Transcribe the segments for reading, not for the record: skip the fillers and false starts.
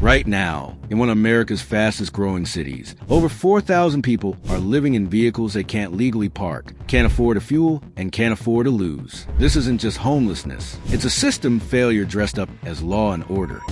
Right now, in one of America's fastest growing cities, over 4,000 people are living in vehicles they can't legally park, can't afford to fuel, and can't afford to lose. This isn't just homelessness. It's a system failure dressed up as law and order.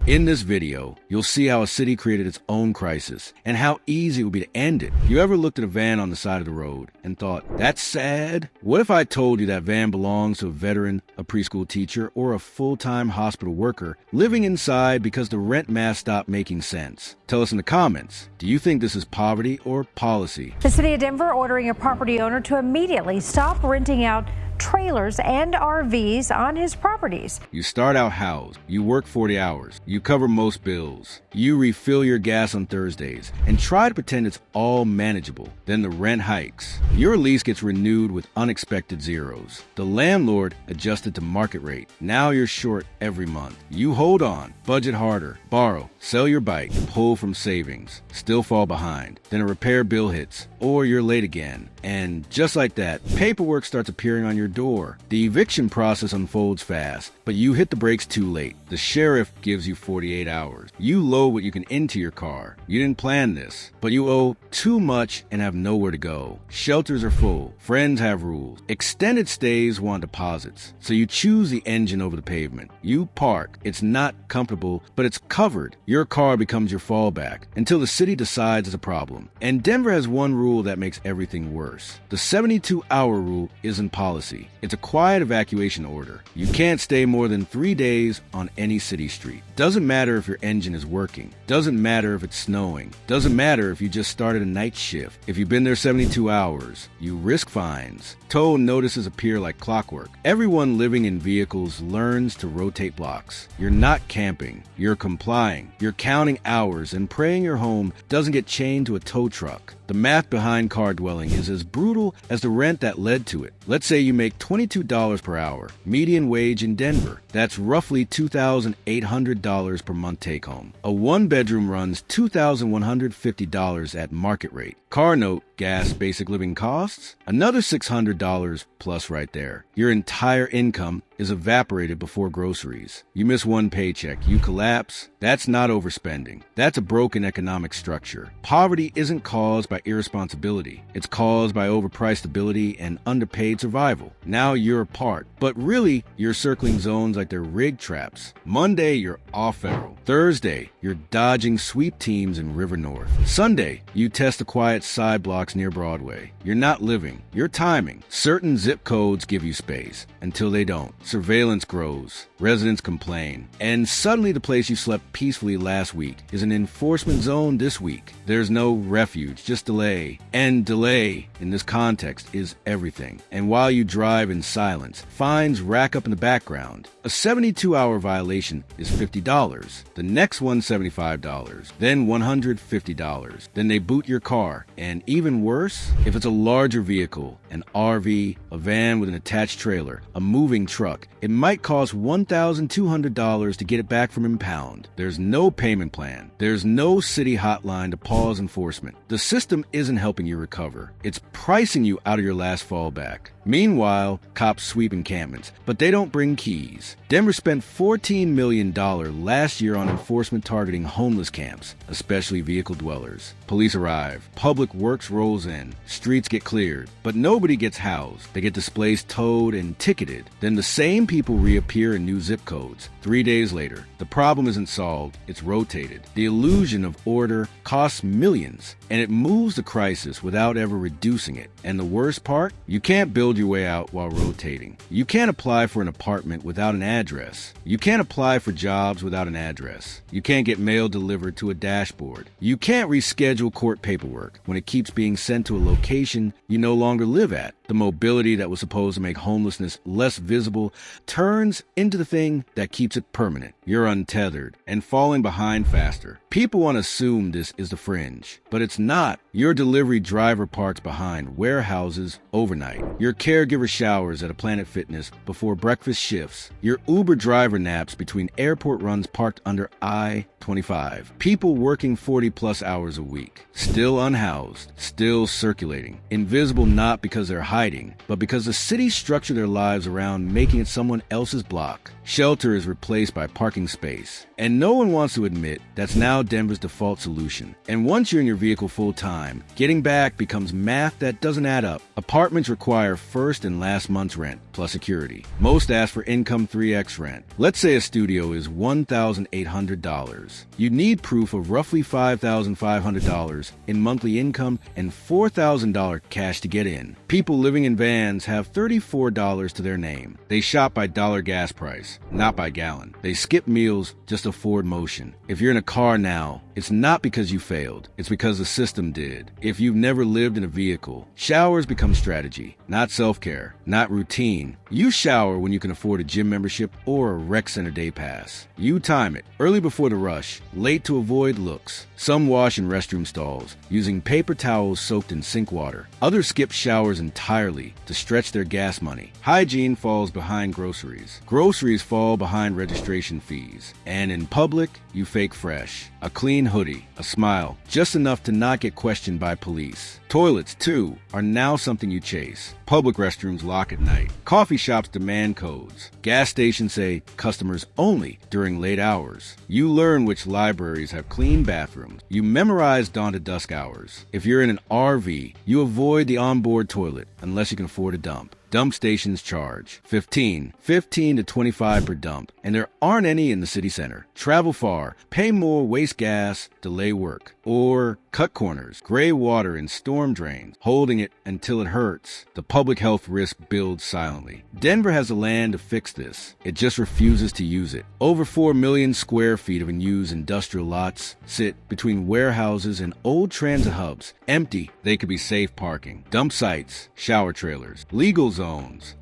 In this video, you'll see how a city created its own crisis and how easy it would be to end it. You ever looked at a van on the side of the road and thought, that's sad? What if I told you that van belongs to a veteran, a preschool teacher, or a full-time hospital worker living inside because the rent math stopped making sense? Tell us in the comments, do you think this is poverty or policy? The city of Denver ordering a property owner to immediately stop renting out trailers and RVs on his properties. You start out housed, you work 40 hours, you cover most bills, you refill your gas on Thursdays, and try to pretend it's all manageable. Then the rent hikes. Your lease gets renewed with unexpected zeros. The landlord adjusted to market rate. Now you're short every month. You hold on, budget harder, borrow, sell your bike, pull from savings, still fall behind. Then a repair bill hits, or you're late again. And just like that, paperwork starts appearing on your door. The eviction process unfolds fast, but you hit the brakes too late. The sheriff gives you 48 hours. You load what you can into your car. You didn't plan this, but you owe too much and have nowhere to go. Shelters are full. Friends have rules. Extended stays want deposits. So you choose the engine over the pavement. You park. It's not comfortable, but it's covered. Your car becomes your fallback until the city decides it's a problem. And Denver has one rule that makes everything worse. The 72-hour rule isn't policy. It's a quiet evacuation order. You can't stay more than 3 days on any city street. Doesn't matter if your engine is working. Doesn't matter if it's snowing. Doesn't matter if you just started a night shift. If you've been there 72 hours, you risk fines. Tow notices appear like clockwork. Everyone living in vehicles learns to rotate blocks. You're not camping. You're complying. You're counting hours and praying your home doesn't get chained to a tow truck. The math behind car dwelling is as brutal as the rent that led to it. Let's say you make $22 per hour, median wage in Denver. That's roughly $2,800 per month take home. A one-bedroom runs $2,150 at market rate. Car note, gas, basic living costs, another $600 plus right there. Your entire income is evaporated before groceries. You miss one paycheck, you collapse. That's not overspending. That's a broken economic structure. Poverty isn't caused by irresponsibility. It's caused by overpriced ability and underpaid survival. Now you're apart, but really you're circling zones like they're rig traps. Monday, you're off federal. Thursday, you're dodging sweep teams in River North. Sunday, you test the quiet side blocks near Broadway. You're not living, you're timing. Certain zip codes give you space until they don't. Surveillance grows, residents complain, and suddenly the place you slept peacefully last week is an enforcement zone this week. There's no refuge, just delay. And delay, in this context, is everything. And while you drive in silence, fines rack up in the background. A 72-hour violation is $50. The next one, $75. Then $150. Then they boot your car. And even worse, if it's a larger vehicle, an RV, a van with an attached trailer, a moving truck, it might cost $1,200 to get it back from impound. There's no payment plan. There's no city hotline to pause enforcement. The system isn't helping you recover. It's pricing you out of your last fallback. Meanwhile, cops sweep encampments, but they don't bring keys. Denver spent $14 million last year on enforcement targeting homeless camps, especially vehicle dwellers. Police arrive, public works rolls in, streets get cleared, but nobody gets housed. They get displaced, towed, and ticketed. Then the same people reappear in new zip codes. 3 days later, the problem isn't solved, it's rotated. The illusion of order costs millions, and it moves the crisis without ever reducing it. And the worst part? You can't build your way out while rotating. You can't apply for an apartment without an address. You can't apply for jobs without an address. You can't get mail delivered to a dashboard. You can't reschedule court paperwork when it keeps being sent to a location you no longer live at. The mobility that was supposed to make homelessness less visible turns into the thing that keeps it permanent. You're untethered and falling behind faster. People want to assume this is the fringe, but it's not. Your delivery driver parks behind warehouses overnight. Your caregiver showers at a Planet Fitness before breakfast shifts. Your Uber driver naps between airport runs parked under I-25. People working 40-plus hours a week. Still unhoused. Still circulating. Invisible not because they're hiding, but because the city structured their lives around making it someone else's block. Shelter is replaced by parking space. And no one wants to admit that's now Denver's default solution. And once you're in your vehicle full-time, getting back becomes math that doesn't add up. Apartments require first and last month's rent, plus security. Most ask for income 3x rent. Let's say a studio is $1,800. You need proof of roughly $5,500 in monthly income and $4,000 cash to get in. People living in vans have $34 to their name. They shop by dollar gas price, not by gallon. They skip meals just to afford motion. If you're in a car now, it's not because you failed. It's because the system did. If you've never lived in a vehicle, showers become strategy, not self-care, not routine. You shower when you can afford a gym membership or a rec center day pass. You time it, early before the rush, late to avoid looks. Some wash in restroom stalls, using paper towels soaked in sink water. Others skip showers entirely to stretch their gas money. Hygiene falls behind groceries. Groceries fall behind registration fees. And in public, you fake fresh. A clean hoodie, a smile, just enough to not get questioned by police. Toilets, too, are now something you chase. Public restrooms lock at night. Coffee shops demand codes. Gas stations say customers only during late hours. You learn which libraries have clean bathrooms. You memorize dawn to dusk hours. If you're in an RV, you avoid the onboard toilet unless you can afford a dump. Dump stations charge $15 to $25 per dump, and there aren't any in the city center. Travel far, pay more, waste gas, delay work, or cut corners, gray water in storm drains, holding it until it hurts. The public health risk builds silently. Denver has the land to fix this. It just refuses to use it. Over 4 million square feet of unused industrial lots sit between warehouses and old transit hubs. Empty, they could be safe parking. Dump sites, shower trailers, legal zones.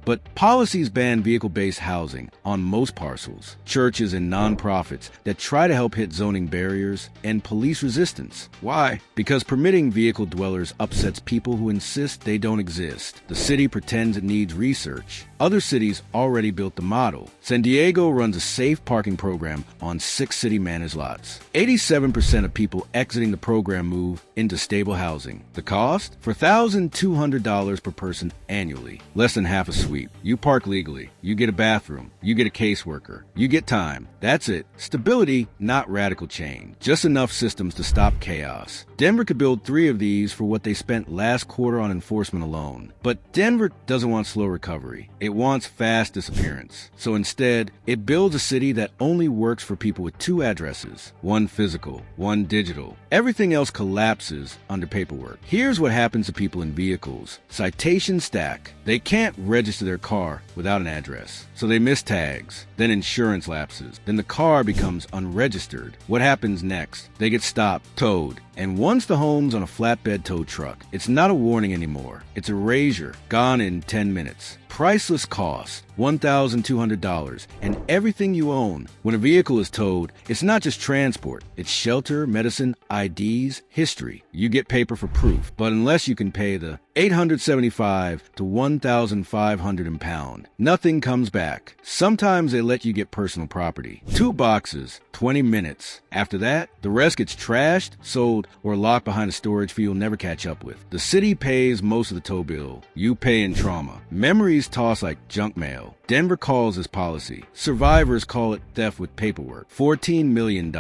But policies ban vehicle-based housing on most parcels. Churches and nonprofits that try to help hit zoning barriers and police resistance. Why? Because permitting vehicle dwellers upsets people who insist they don't exist. The city pretends it needs research. Other cities already built the model. San Diego runs a safe parking program on 6 city-managed lots. 87% of people exiting the program move into stable housing. The cost? For $1,200 per person annually. Less than half a sweep. You park legally. You get a bathroom. You get a caseworker. You get time. That's it. Stability, not radical change. Just enough systems to stop chaos. Denver could build 3 of these for what they spent last quarter on enforcement alone. But Denver doesn't want slow recovery. It wants fast disappearance. So instead, it builds a city that only works for people with 2 addresses. One physical, one digital. Everything else collapses under paperwork. Here's what happens to people in vehicles. Citations stack. They can't register their car without an address. So they miss tags. Then insurance lapses. Then the car becomes unregistered. What happens next? They get stopped, towed. And once the home's on a flatbed tow truck, it's not a warning anymore. It's erasure, gone in 10 minutes. Priceless cost, $1,200, and everything you own. When a vehicle is towed, it's not just transport. It's shelter, medicine, IDs, history. You get paper for proof, but unless you can pay the $875 to $1,500 impound, nothing comes back. Sometimes they let you get personal property. 2 boxes, 20 minutes. After that, the rest gets trashed, sold, or locked behind a storage fee you'll never catch up with. The city pays most of the tow bill. You pay in trauma. Memories tossed like junk mail. Denver calls this policy. Survivors call it theft with paperwork. $14 million.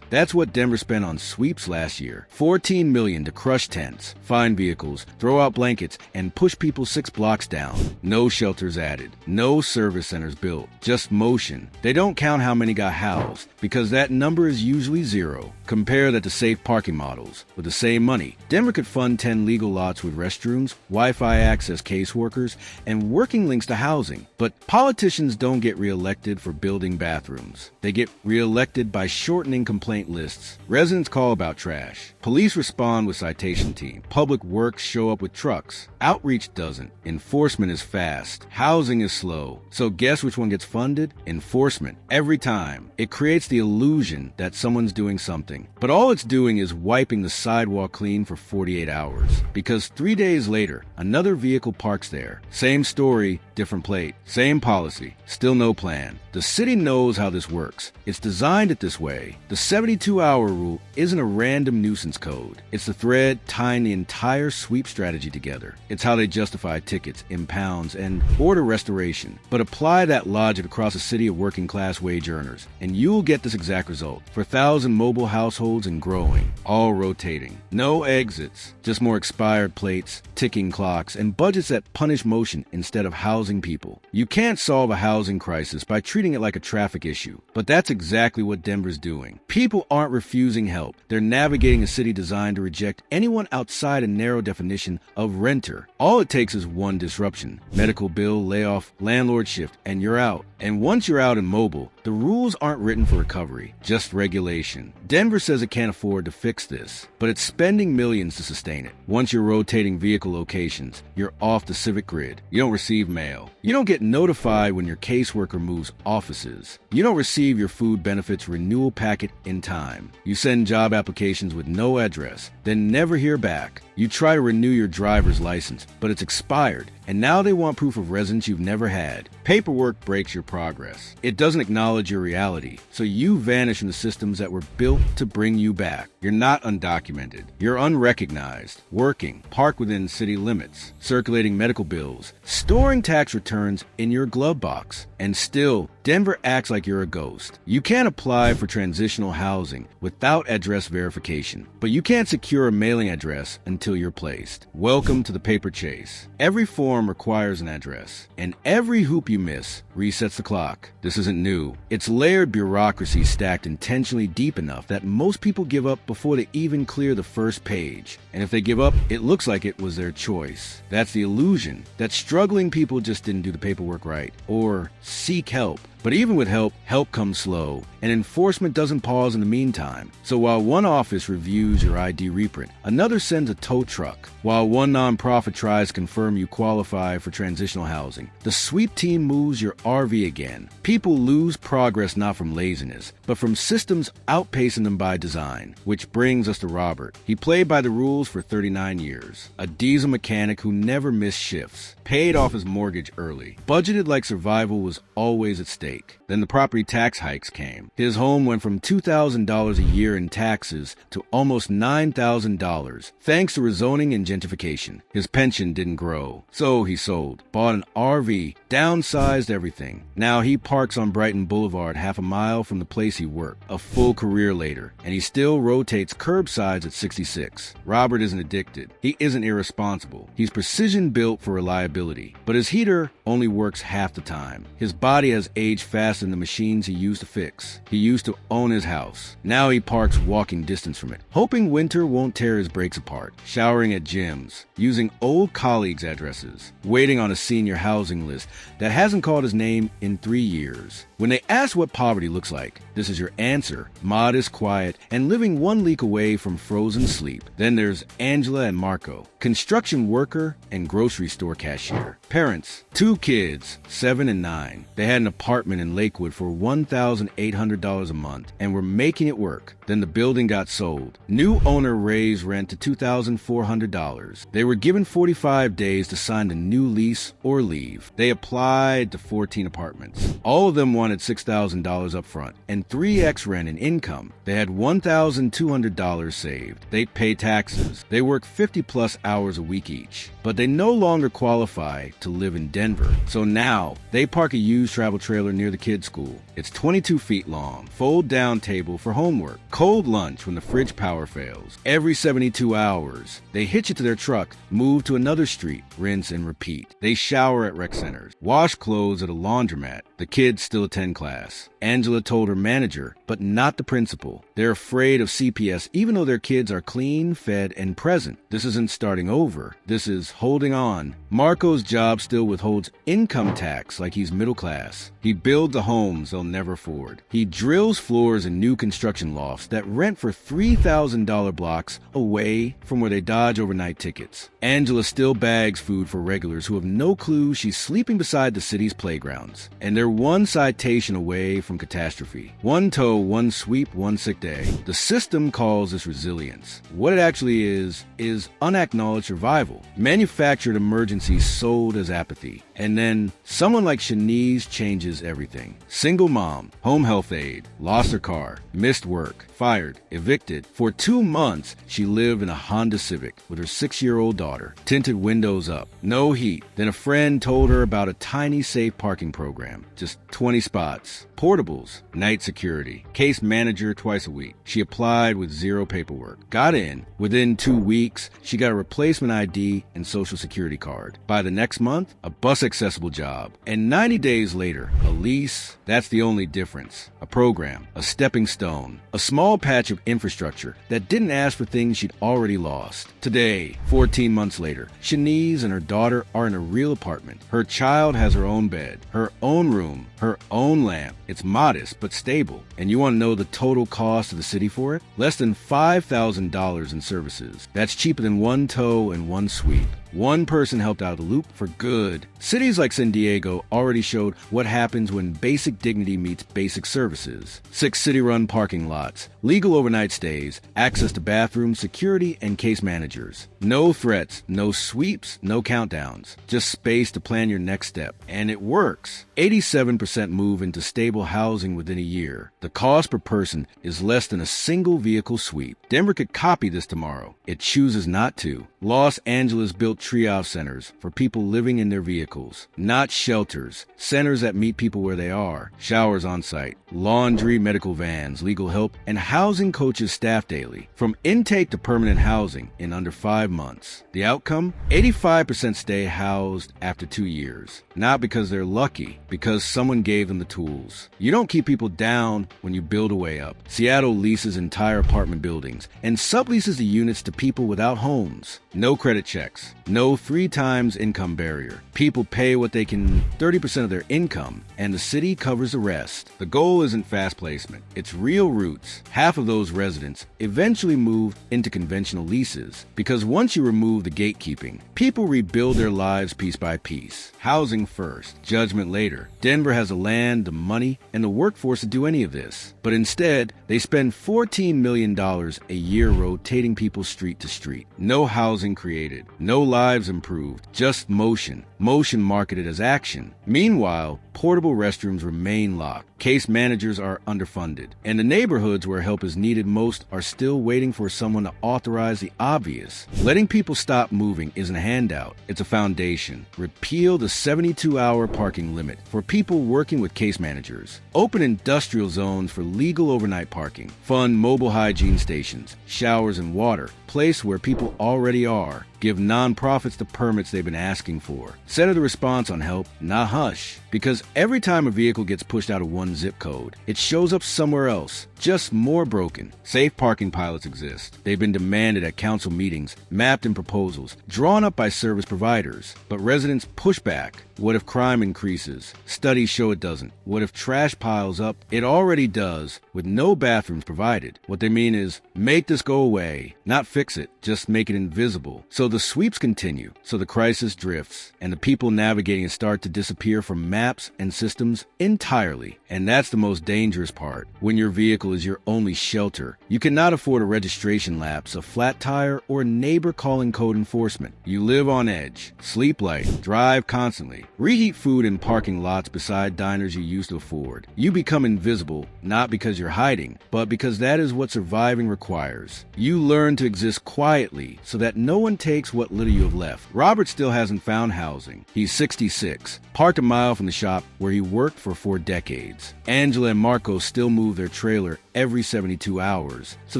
That's what Denver spent on sweeps last year. $14 million to crush tents, find vehicles, throw out blankets, and push people 6 blocks down. No shelters added. No service centers built. Just motion. They don't count how many got housed, because that number is usually 0. Compare that to safe parking models. With the same money, Denver could fund 10 legal lots with restrooms, Wi-Fi access caseworkers, and working links to housing. But Politicians don't get reelected for building bathrooms. They get reelected by shortening complaint lists. Residents call about trash. Police respond with citation team. Public works show up with trucks. Outreach doesn't. Enforcement is fast. Housing is slow. So guess which one gets funded? Enforcement. Every time. It creates the illusion that someone's doing something. But all it's doing is wiping the sidewalk clean for 48 hours. Because 3 days later, another vehicle parks there. Same story, different plate. Same policy. Still no plan. The city knows how this works. It's designed it this way. The 72-hour rule isn't a random nuisance code. It's the thread tying the entire sweep strategy together. It's how they justify tickets, impounds, and order restoration. But apply that logic across a city of working-class wage earners, and you'll get this exact result. For 1,000 mobile households and growing, all rotating. No exits, just more expired plates, ticking clocks, and budgets that punish motion instead of housing people. You can't solve a housing crisis by treating it like a traffic issue, but that's exactly what Denver's doing. People aren't refusing help. They're navigating a city designed to reject anyone outside a narrow definition of renter. All it takes is one disruption. Medical bill, layoff, landlord shift, and you're out. And once you're out and mobile, the rules aren't written for recovery, just regulation. Denver says it can't afford to fix this, but it's spending millions to sustain it. Once you're rotating vehicle locations, you're off the civic grid. You don't receive mail. You don't get notified when your caseworker moves offices. You don't receive your food benefits renewal packet in time. You send job applications with no address, then never hear back. You try to renew your driver's license, but it's expired, and now they want proof of residence you've never had. Paperwork breaks your progress. It doesn't acknowledge your reality, so you vanish in the systems that were built to bring you back. You're not undocumented. You're unrecognized, working, parked within city limits, circulating medical bills, storing tax returns in your glove box, and still, Denver acts like you're a ghost. You can't apply for transitional housing without address verification, but you can't secure a mailing address until you're placed. Welcome to the paper chase. Every form requires an address, and every hoop you miss resets the clock. This isn't new. It's layered bureaucracy stacked intentionally deep enough that most people give up before they even clear the first page. And if they give up, it looks like it was their choice. That's the illusion that struggling people just didn't do the paperwork right, or seek help. But even with help, help comes slow, and enforcement doesn't pause in the meantime. So while one office reviews your ID reprint, another sends a tow truck. While one nonprofit tries to confirm you qualify for transitional housing, the sweep team moves your RV again. People lose progress not from laziness, but from systems outpacing them by design. Which brings us to Robert. He played by the rules for 39 years. A diesel mechanic who never missed shifts. Paid off his mortgage early. Budgeted like survival was always at stake. Then the property tax hikes came. His home went from $2,000 a year in taxes to almost $9,000, thanks to rezoning and gentrification. His pension didn't grow, so he sold, bought an RV, downsized everything. Now he parks on Brighton Boulevard half a mile from the place he worked, a full career later, and he still rotates curbsides at 66. Robert isn't addicted. He isn't irresponsible. He's precision built for reliability, but his heater only works half the time. His body has aged faster than the machines he used to fix. He used to own his house. Now he parks walking distance from it, hoping winter won't tear his brakes apart. Showering at gyms, using old colleagues' addresses, waiting on a senior housing list that hasn't called his name in 3 years. When they ask what poverty looks like, this is your answer: modest, quiet, and living one leak away from frozen sleep. Then there's Angela and Marco, construction worker and grocery store cashier. Parents, 2 kids, 7 and 9. They had an apartment in Lakewood for $1,800 a month and were making it work. Then the building got sold. New owner raised rent to $2,400. They were given 45 days to sign the new lease or leave. They applied to 14 apartments. All of them wanted $6,000 up front and 3x rent in income. They had $1,200 saved. They pay taxes. They work 50+ hours a week each. But they no longer qualify to live in Denver. So now they park a used travel trailer near the kids' school. It's 22 feet long, fold-down table for homework, cold lunch when the fridge power fails. Every 72 hours, they hitch it to their truck, move to another street, rinse and repeat. They shower at rec centers, wash clothes at a laundromat. The kids still attend 10 class. Angela told her manager, but not the principal. They're afraid of CPS even though their kids are clean, fed, and present. This isn't starting over. This is holding on. Marco's job still withholds income tax like he's middle class. He builds the homes they'll never afford. He drills floors in new construction lofts that rent for $3,000 blocks away from where they dodge overnight tickets. Angela still bags food for regulars who have no clue she's sleeping beside the city's playgrounds. And they're one citation away from catastrophe. One tow, one sweep, one sick day. The system calls this resilience. What it actually is unacknowledged survival. Manufactured emergencies sold as apathy. And then someone like Shanice changes everything. Single mom, home health aide, lost her car, missed work, fired, evicted. For 2 months, she lived in a Honda Civic with her 6-year-old daughter. Tinted windows up, no heat. Then a friend told her about a tiny safe parking program. Just 20 spots. Portables, night security, case manager twice a week. She applied with zero paperwork. Got in. Within 2 weeks, she got a replacement ID and social security card. By the next month, a bus-accessible job. And 90 days later, a lease. That's the only difference. A program, a stepping stone, a small patch of infrastructure that didn't ask for things she'd already lost. Today, 14 months later, Shanice and her daughter are in a real apartment. Her child has her own bed, her own room, her own lamp. It's modest but stable. And you want to know the total cost of the city for it? Less than $5,000 in services. That's cheaper than one tow and one sweep. One person helped out of the loop for good. Cities like San Diego already showed what happens when basic dignity meets basic services. 6 city-run parking lots, legal overnight stays, access to bathrooms, security, and case managers. No threats, no sweeps, no countdowns. Just space to plan your next step. And it works. 87% move into stable housing within a year. The cost per person is less than a single vehicle sweep. Denver could copy this tomorrow. It chooses not to. Los Angeles built triage centers for people living in their vehicles, not shelters. Centers that meet people where they are. Showers on site, laundry, medical vans, legal help, and housing coaches staff daily. From intake to permanent housing in under 5 months. The outcome? 85% stay housed after 2 years. Not because they're lucky, because someone gave them the tools. You don't keep people down when you build a way up. Seattle leases entire apartment buildings and subleases the units to people without homes. No credit checks. No 3 times income barrier. People pay what they can, 30% of their income, and the city covers the rest. The goal isn't fast placement. It's real roots. Half of those residents eventually move into conventional leases because once you remove the gatekeeping, people rebuild their lives piece by piece. Housing first, judgment later. Denver has the land, the money, and the workforce to do any of this. But instead, they spend $14 million a year rotating people street to street. No housing created. No lives improved. Just motion. Motion marketed as action. Meanwhile, portable restrooms remain locked. Case managers are underfunded. And the neighborhoods where help is needed most are still waiting for someone to authorize the obvious. Letting people stop moving isn't a handout. It's a foundation. Repeal the 72-hour parking limit for people working with case managers. Open industrial zones for legal overnight parking. Fund mobile hygiene stations, showers and water. Place where people already are. Give nonprofits the permits they've been asking for. Center the response on help, not hush. Because every time a vehicle gets pushed out of one zip code, it shows up somewhere else, just more broken. Safe parking pilots exist. They've been demanded at council meetings, mapped in proposals, drawn up by service providers. But residents push back. What if crime increases? Studies show it doesn't. What if trash piles up? It already does, with no bathrooms provided. What they mean is, make this go away, not fix it, just make it invisible. So the sweeps continue, so the crisis drifts, and the people navigating it start to disappear from maps and systems entirely. And that's the most dangerous part. When your vehicle is your only shelter, you cannot afford a registration lapse, a flat tire, or a neighbor calling code enforcement. You live on edge, sleep light, drive constantly, reheat food in parking lots beside diners you used to afford. You become invisible, not because you're hiding, but because that is what surviving requires. You learn to exist quietly so that no one takes what little you have left. Robert still hasn't found housing. He's 66, parked a mile from the shop where he worked for 4 decades. Angela and Marco still move their trailer every 72 hours, so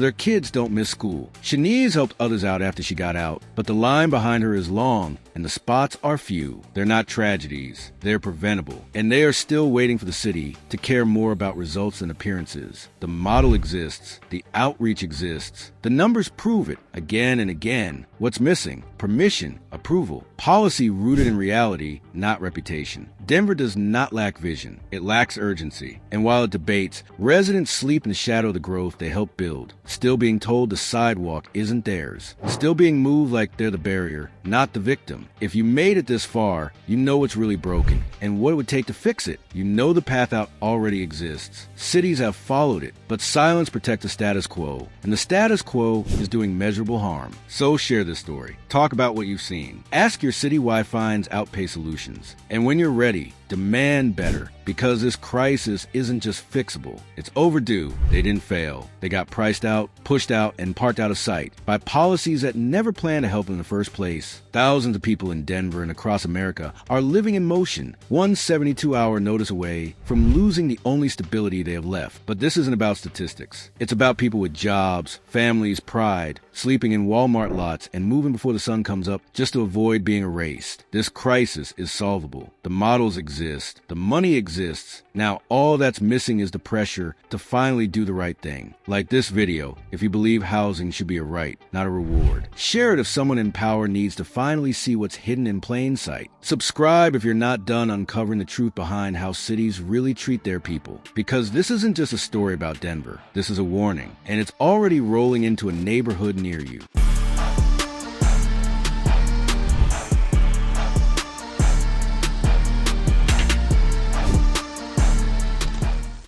their kids don't miss school. Shanice helped others out after she got out, but the line behind her is long and the spots are few. They're not tragedies, they're preventable, and they are still waiting for the city to care more about results than appearances. The model exists, the outreach exists, the numbers prove it again and again. What's missing? Permission, approval, policy rooted in reality, not reputation. Denver does not lack vision, it lacks urgency. And while it debates, residents sleep in the shadow of the growth they helped build, still being told the sidewalk isn't theirs, still being moved like they're the barrier, not the victim. If you made it this far, you know what's really broken and what it would take to fix it. You know the path out already exists. Cities have followed it, but silence protects the status quo, and the status quo is doing measurable harm. So share this story. Talk about what you've seen. Ask your city why finds outpay solutions. And when you're ready, demand better, because this crisis isn't just fixable. It's overdue. They didn't fail. They got priced out, pushed out, and parked out of sight by policies that never planned to help in the first place. Thousands of people in Denver and across America are living in motion, one 72-hour notice away from losing the only stability they have left. But this isn't about statistics. It's about people with jobs, families, pride, sleeping in Walmart lots and moving before the sun comes up just to avoid being erased. This crisis is solvable. The models exist. The money exists. Now all that's missing is the pressure to finally do the right thing. Like this video, if you believe housing should be a right, not a reward. Share it if someone in power needs to finally see what's hidden in plain sight. Subscribe if you're not done uncovering the truth behind how cities really treat their people. Because this isn't just a story about Denver. This is a warning, and it's already rolling into a neighborhood near you.